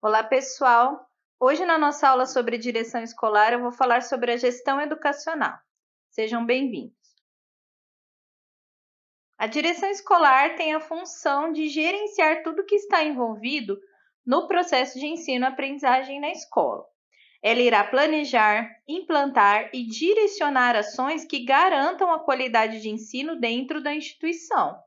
Olá, pessoal! Hoje, na nossa aula sobre direção escolar, eu vou falar sobre a gestão educacional. Sejam bem-vindos. A direção escolar tem a função de gerenciar tudo que está envolvido no processo de ensino-aprendizagem na escola. Ela irá planejar, implantar e direcionar ações que garantam a qualidade de ensino dentro da instituição.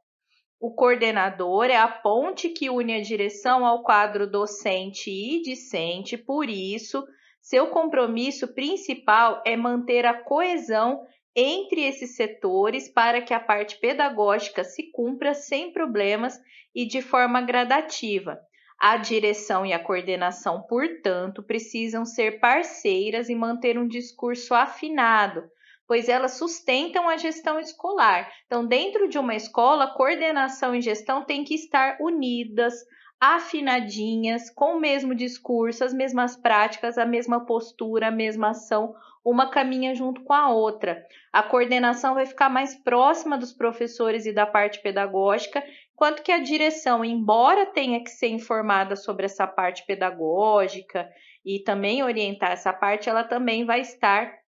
O coordenador é a ponte que une a direção ao quadro docente e discente, por isso, seu compromisso principal é manter a coesão entre esses setores para que a parte pedagógica se cumpra sem problemas e de forma gradativa. A direção e a coordenação, portanto, precisam ser parceiras e manter um discurso afinado, pois elas sustentam a gestão escolar. Então, dentro de uma escola, coordenação e gestão têm que estar unidas, afinadinhas, com o mesmo discurso, as mesmas práticas, a mesma postura, a mesma ação, uma caminha junto com a outra. A coordenação vai ficar mais próxima dos professores e da parte pedagógica, enquanto que a direção, embora tenha que ser informada sobre essa parte pedagógica e também orientar essa parte, ela também vai estar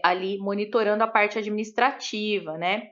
ali monitorando a parte administrativa, né?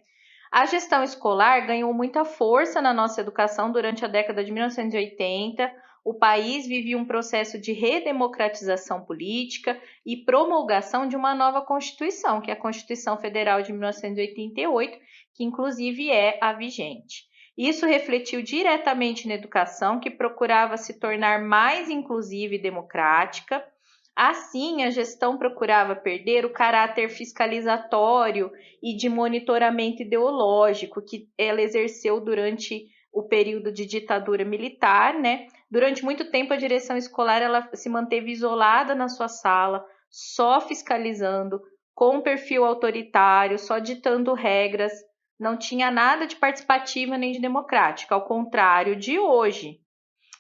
A gestão escolar ganhou muita força na nossa educação durante a década de 1980. O país vivia um processo de redemocratização política e promulgação de uma nova Constituição, que é a Constituição Federal de 1988, que inclusive é a vigente. Isso refletiu diretamente na educação, que procurava se tornar mais inclusiva e democrática. Assim, a gestão procurava perder o caráter fiscalizatório e de monitoramento ideológico que ela exerceu durante o período de ditadura militar, né? Durante muito tempo, a direção escolar ela se manteve isolada na sua sala, só fiscalizando, com um perfil autoritário, só ditando regras, não tinha nada de participativa nem de democrática, ao contrário de hoje.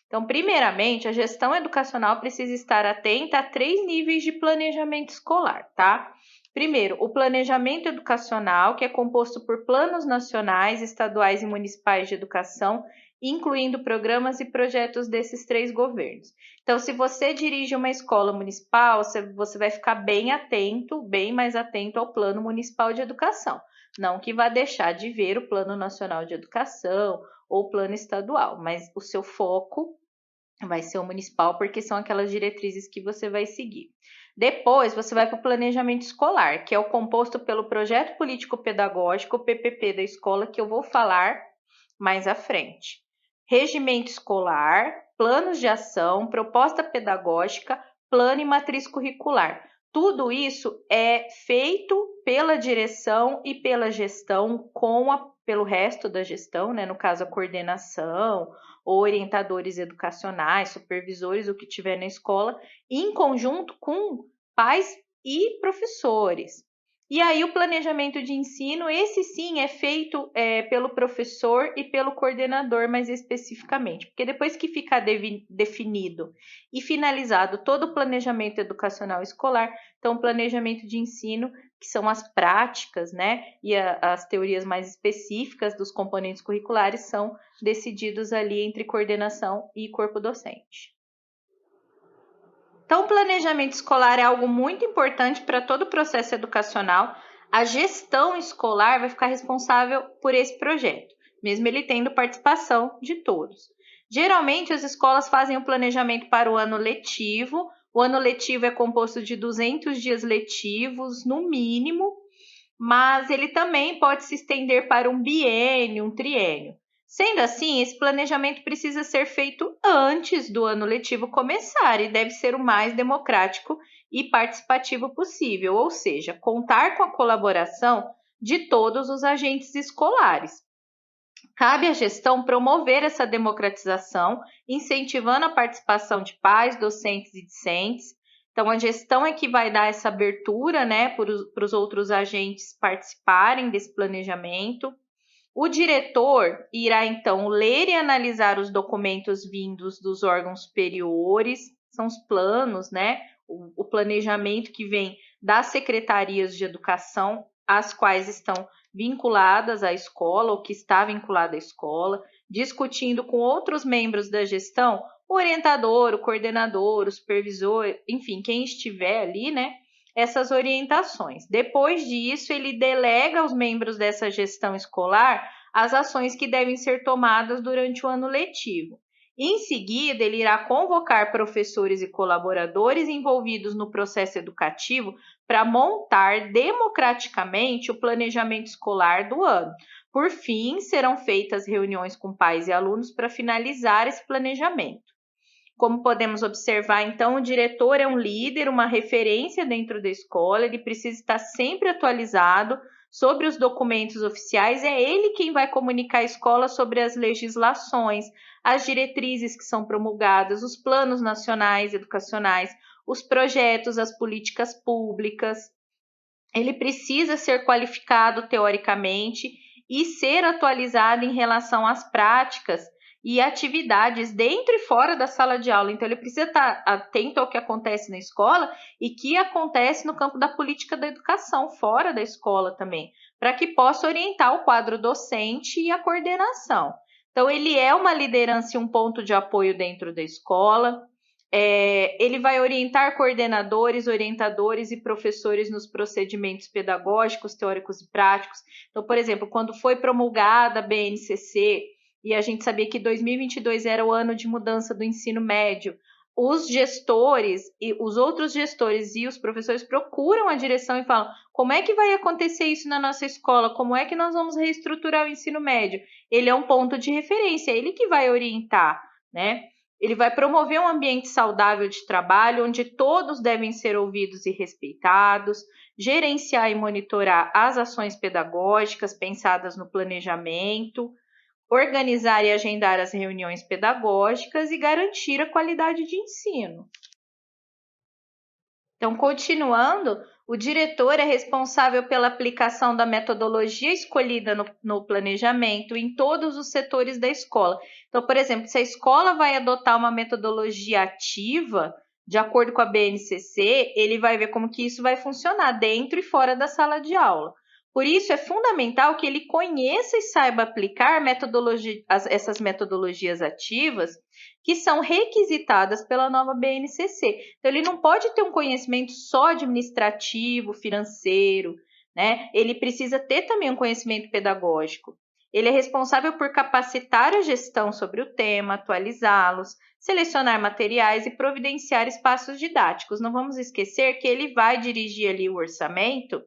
Então, primeiramente, a gestão educacional precisa estar atenta a 3 níveis de planejamento escolar, tá? Primeiro, o planejamento educacional, que é composto por planos nacionais, estaduais e municipais de educação, incluindo programas e projetos desses 3 governos. Então, se você dirige uma escola municipal, você vai ficar bem atento, bem mais atento ao Plano Municipal de Educação. Não que vá deixar de ver o Plano Nacional de Educação ou o Plano Estadual, mas o seu foco vai ser o municipal, porque são aquelas diretrizes que você vai seguir. Depois, você vai para o planejamento escolar, que é o composto pelo projeto político-pedagógico, o PPP da escola, que eu vou falar mais à frente. Regimento escolar, planos de ação, proposta pedagógica, plano e matriz curricular. Tudo isso é feito pela direção e pela gestão pelo resto da gestão, né? No caso, a coordenação, orientadores educacionais, supervisores, o que tiver na escola, em conjunto com pais e professores. E aí o planejamento de ensino, esse sim é feito pelo professor e pelo coordenador mais especificamente, porque depois que ficar definido e finalizado todo o planejamento educacional escolar, então o planejamento de ensino, que são as práticas, né, e as teorias mais específicas dos componentes curriculares são decididos ali entre coordenação e corpo docente. Então, o planejamento escolar é algo muito importante para todo o processo educacional. A gestão escolar vai ficar responsável por esse projeto, mesmo ele tendo participação de todos. Geralmente, as escolas fazem o planejamento para o ano letivo. O ano letivo é composto de 200 dias letivos, no mínimo, mas ele também pode se estender para um biênio, um triênio. Sendo assim, esse planejamento precisa ser feito antes do ano letivo começar e deve ser o mais democrático e participativo possível, ou seja, contar com a colaboração de todos os agentes escolares. Cabe à gestão promover essa democratização, incentivando a participação de pais, docentes e discentes. Então, a gestão é que vai dar essa abertura, né, para os outros agentes participarem desse planejamento. O diretor irá, então, ler e analisar os documentos vindos dos órgãos superiores, são os planos, né? O planejamento que vem das secretarias de educação, as quais estão vinculadas à escola, ou que está vinculada à escola, discutindo com outros membros da gestão o orientador, o coordenador, o supervisor, enfim, quem estiver ali, né, essas orientações. Depois disso, ele delega aos membros dessa gestão escolar as ações que devem ser tomadas durante o ano letivo. Em seguida, ele irá convocar professores e colaboradores envolvidos no processo educativo para montar democraticamente o planejamento escolar do ano. Por fim, serão feitas reuniões com pais e alunos para finalizar esse planejamento. Como podemos observar, então, o diretor é um líder, uma referência dentro da escola, ele precisa estar sempre atualizado sobre os documentos oficiais, é ele quem vai comunicar à escola sobre as legislações, as diretrizes que são promulgadas, os planos nacionais educacionais, os projetos, as políticas públicas. Ele precisa ser qualificado teoricamente e ser atualizado em relação às práticas e atividades dentro e fora da sala de aula. Então, ele precisa estar atento ao que acontece na escola e que acontece no campo da política da educação, fora da escola também, para que possa orientar o quadro docente e a coordenação. Então, ele é uma liderança e um ponto de apoio dentro da escola. Ele vai orientar coordenadores, orientadores e professores nos procedimentos pedagógicos, teóricos e práticos. Então, por exemplo, quando foi promulgada a BNCC, e a gente sabia que 2022 era o ano de mudança do ensino médio, os gestores e os outros gestores e os professores procuram a direção e falam: como é que vai acontecer isso na nossa escola? Como é que nós vamos reestruturar o ensino médio? Ele é um ponto de referência, é ele que vai orientar, né? Ele vai promover um ambiente saudável de trabalho, onde todos devem ser ouvidos e respeitados, gerenciar e monitorar as ações pedagógicas pensadas no planejamento, organizar e agendar as reuniões pedagógicas e garantir a qualidade de ensino. Então, continuando, o diretor é responsável pela aplicação da metodologia escolhida no planejamento em todos os setores da escola. Então, por exemplo, se a escola vai adotar uma metodologia ativa, de acordo com a BNCC, ele vai ver como que isso vai funcionar dentro e fora da sala de aula. Por isso, é fundamental que ele conheça e saiba aplicar essas metodologias ativas que são requisitadas pela nova BNCC. Então, ele não pode ter um conhecimento só administrativo, financeiro, né? Ele precisa ter também um conhecimento pedagógico. Ele é responsável por capacitar a gestão sobre o tema, atualizá-los, selecionar materiais e providenciar espaços didáticos. Não vamos esquecer que ele vai dirigir ali o orçamento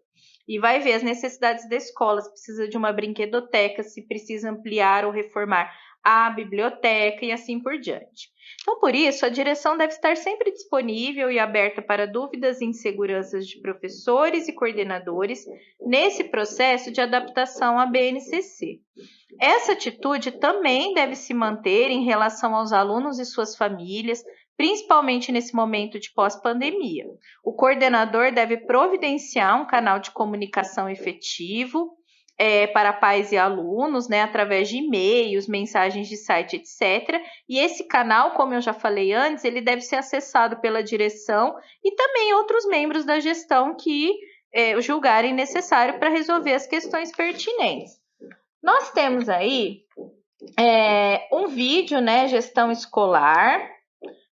e vai ver as necessidades da escola, se precisa de uma brinquedoteca, se precisa ampliar ou reformar a biblioteca e assim por diante. Então, por isso, a direção deve estar sempre disponível e aberta para dúvidas e inseguranças de professores e coordenadores nesse processo de adaptação à BNCC. Essa atitude também deve se manter em relação aos alunos e suas famílias, principalmente nesse momento de pós-pandemia. O coordenador deve providenciar um canal de comunicação efetivo para pais e alunos, né, através de e-mails, mensagens de site, etc. E esse canal, como eu já falei antes, ele deve ser acessado pela direção e também outros membros da gestão que julgarem necessário para resolver as questões pertinentes. Nós temos aí um vídeo, né, gestão escolar,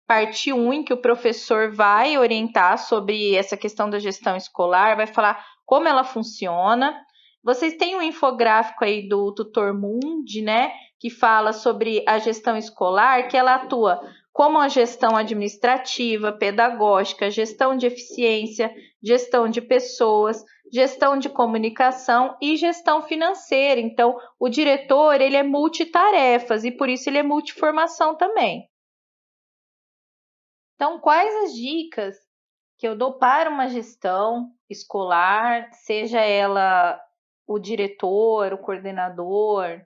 parte 1, em que o professor vai orientar sobre essa questão da gestão escolar, vai falar como ela funciona. Vocês têm um infográfico aí do Tutor Mundi, né, que fala sobre a gestão escolar, que ela atua como a gestão administrativa, pedagógica, gestão de eficiência, gestão de pessoas, gestão de comunicação e gestão financeira. Então, o diretor, ele é multitarefas e por isso ele é multiformação também. Então, quais as dicas que eu dou para uma gestão escolar, seja ela o diretor, o coordenador,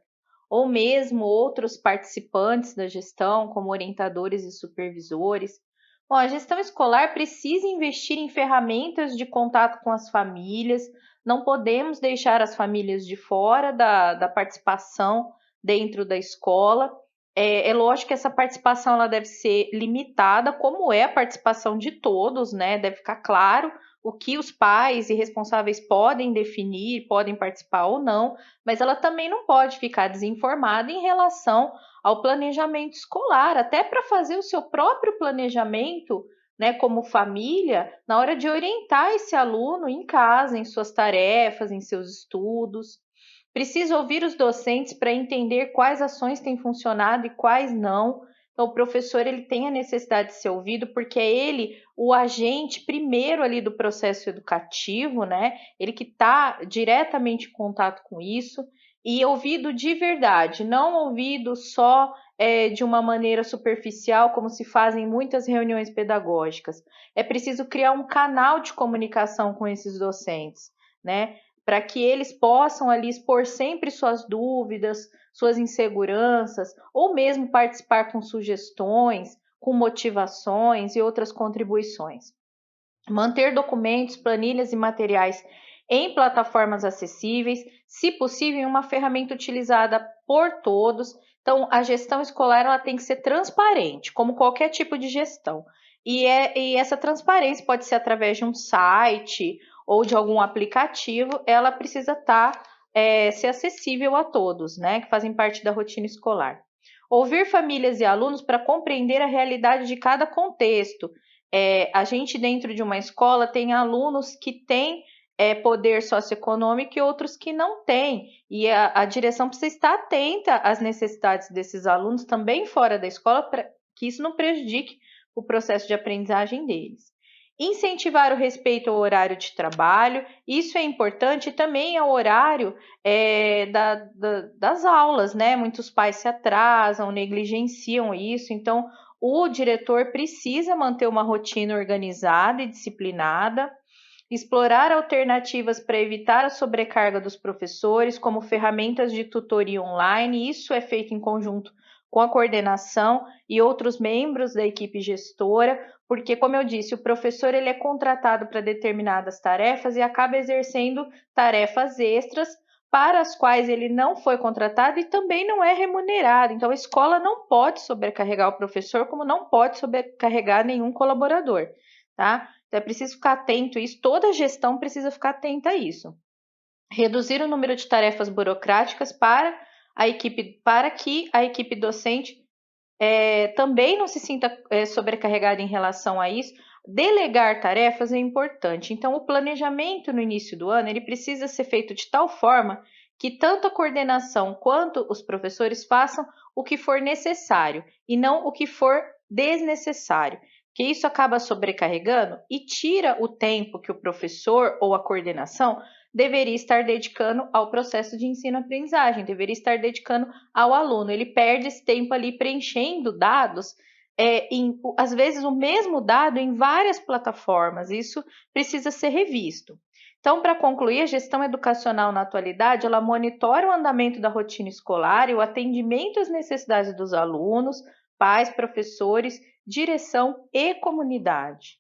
ou mesmo outros participantes da gestão, como orientadores e supervisores? Bom, a gestão escolar precisa investir em ferramentas de contato com as famílias, não podemos deixar as famílias de fora da participação dentro da escola. É lógico que essa participação ela deve ser limitada, como é a participação de todos, né? Deve ficar claro o que os pais e responsáveis podem definir, podem participar ou não, mas ela também não pode ficar desinformada em relação ao planejamento escolar, até para fazer o seu próprio planejamento, né, como família, na hora de orientar esse aluno em casa, em suas tarefas, em seus estudos. Precisa ouvir os docentes para entender quais ações têm funcionado e quais não. Então, o professor ele tem a necessidade de ser ouvido porque é ele o agente primeiro ali do processo educativo, né? Ele que está diretamente em contato com isso e ouvido de verdade, não ouvido só de uma maneira superficial, como se fazem em muitas reuniões pedagógicas. É preciso criar um canal de comunicação com esses docentes, né? Para que eles possam ali expor sempre suas dúvidas, suas inseguranças, ou mesmo participar com sugestões, com motivações e outras contribuições. Manter documentos, planilhas e materiais em plataformas acessíveis, se possível, em uma ferramenta utilizada por todos. Então, a gestão escolar ela tem que ser transparente, como qualquer tipo de gestão. E essa transparência pode ser através de um site ou de algum aplicativo, ela precisa ser acessível a todos, né, que fazem parte da rotina escolar. Ouvir famílias e alunos para compreender a realidade de cada contexto. A gente dentro de uma escola tem alunos que têm poder socioeconômico e outros que não têm. E a direção precisa estar atenta às necessidades desses alunos também fora da escola para que isso não prejudique o processo de aprendizagem deles. Incentivar o respeito ao horário de trabalho, isso é importante, e também ao horário das aulas, né? Muitos pais se atrasam, negligenciam isso, então o diretor precisa manter uma rotina organizada e disciplinada, explorar alternativas para evitar a sobrecarga dos professores, como ferramentas de tutoria online, isso é feito em conjunto com a coordenação e outros membros da equipe gestora, porque, como eu disse, o professor ele é contratado para determinadas tarefas e acaba exercendo tarefas extras para as quais ele não foi contratado e também não é remunerado. Então, a escola não pode sobrecarregar o professor, como não pode sobrecarregar nenhum colaborador, tá? Então, é preciso ficar atento a isso, toda gestão precisa ficar atenta a isso. Reduzir o número de tarefas burocráticas para que a equipe docente também não se sinta sobrecarregada em relação a isso. Delegar tarefas é importante. Então, o planejamento no início do ano ele precisa ser feito de tal forma que tanto a coordenação quanto os professores façam o que for necessário e não o que for desnecessário, que isso acaba sobrecarregando e tira o tempo que o professor ou a coordenação deveria estar dedicando ao processo de ensino-aprendizagem, deveria estar dedicando ao aluno. Ele perde esse tempo ali preenchendo dados, às vezes o mesmo dado em várias plataformas. Isso precisa ser revisto. Então, para concluir, a gestão educacional na atualidade, ela monitora o andamento da rotina escolar e o atendimento às necessidades dos alunos, pais, professores, direção e comunidade.